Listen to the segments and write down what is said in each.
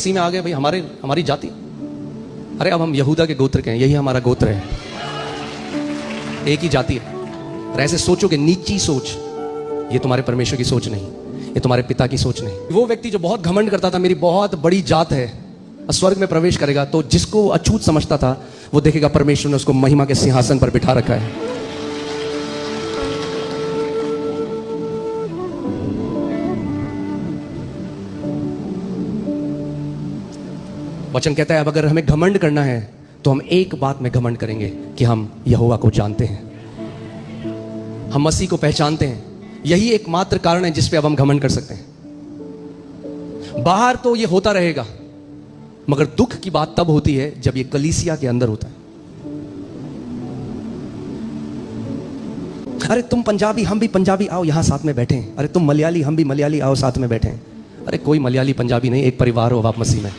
इसी में आ गए भाई हमारी जाति। अरे अब हम यहूदा के गोत्र के हैं, यही हमारा गोत्र है, एक ही जाति है। और ऐसे सोचोगे, नीची सोच, ये तुम्हारे परमेश्वर की सोच नहीं, ये तुम्हारे पिता की सोच नहीं। वो व्यक्ति जो बहुत घमंड करता था मेरी बहुत बड़ी जात है, स्वर्ग में प्रवेश करेगा, तो जिसको अछूत समझता था वो देखेगा परमेश्वर ने उसको महिमा के सिंहासन पर बिठा रखा है। वचन कहता है अब अगर हमें घमंड करना है तो हम एक बात में घमंड करेंगे कि हम यहोवा को जानते हैं, हम मसीह को पहचानते हैं। यही एकमात्र कारण है जिस पे अब हम घमंड कर सकते हैं। बाहर तो ये होता रहेगा, मगर दुख की बात तब होती है जब ये कलीसिया के अंदर होता है। अरे तुम पंजाबी, हम भी पंजाबी, आओ यहां साथ में बैठे हैं। अरे तुम मलयाली, हम भी मलयाली, आओ साथ में बैठे हैं। अरे कोई मलयाली पंजाबी नहीं, एक परिवार हो आप मसीह में।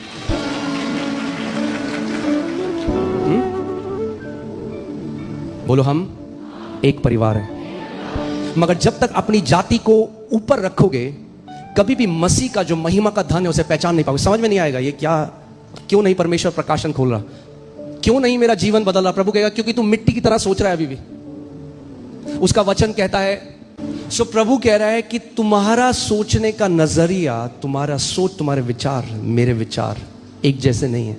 बोलो, हम एक परिवार है। मगर जब तक अपनी जाति को ऊपर रखोगे, कभी भी मसीह का जो महिमा का धन है उसे पहचान नहीं पाओगे। समझ में नहीं आएगा ये क्या, क्यों नहीं परमेश्वर प्रकाशन खोल रहा, क्यों नहीं मेरा जीवन बदल रहा। प्रभु कहेगा क्योंकि तू मिट्टी की तरह सोच रहा है अभी भी। उसका वचन कहता है, सो प्रभु कह रहा है कि तुम्हारा सोचने का नजरिया, तुम्हारा सोच, तुम्हारे विचार, मेरे विचार एक जैसे नहीं है।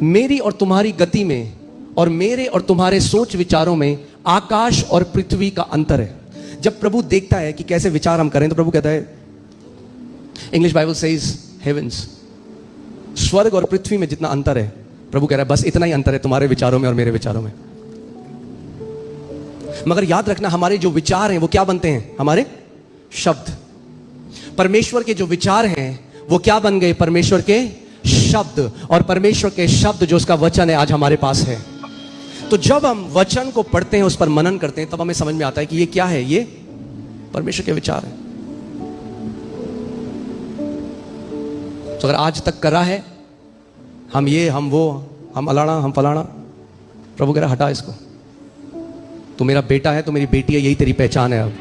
मेरी और तुम्हारी गति में और मेरे और तुम्हारे सोच विचारों में आकाश और पृथ्वी का अंतर है। जब प्रभु देखता है कि कैसे विचार हम करें, तो प्रभु कहता है, इंग्लिश बाइबल सेज हेवेंस, स्वर्ग और पृथ्वी में जितना अंतर है, प्रभु कह रहा है बस इतना ही अंतर है तुम्हारे विचारों में और मेरे विचारों में। मगर याद रखना, हमारे जो विचार हैं वो क्या बनते हैं, हमारे शब्द। परमेश्वर के जो विचार हैं वो क्या बन गए, परमेश्वर के शब्द। और परमेश्वर के शब्द जो उसका वचन है आज हमारे पास है। तो जब हम वचन को पढ़ते हैं, उस पर मनन करते हैं, तब हमें समझ में आता है कि ये क्या है, ये परमेश्वर के विचार है। तो अगर आज तक करा है हम ये, हम वो, हम अलाना, हम फलाना, प्रभु कह रहा हटा इसको। तू मेरा बेटा है, तू मेरी बेटी है, यही तेरी पहचान है अब।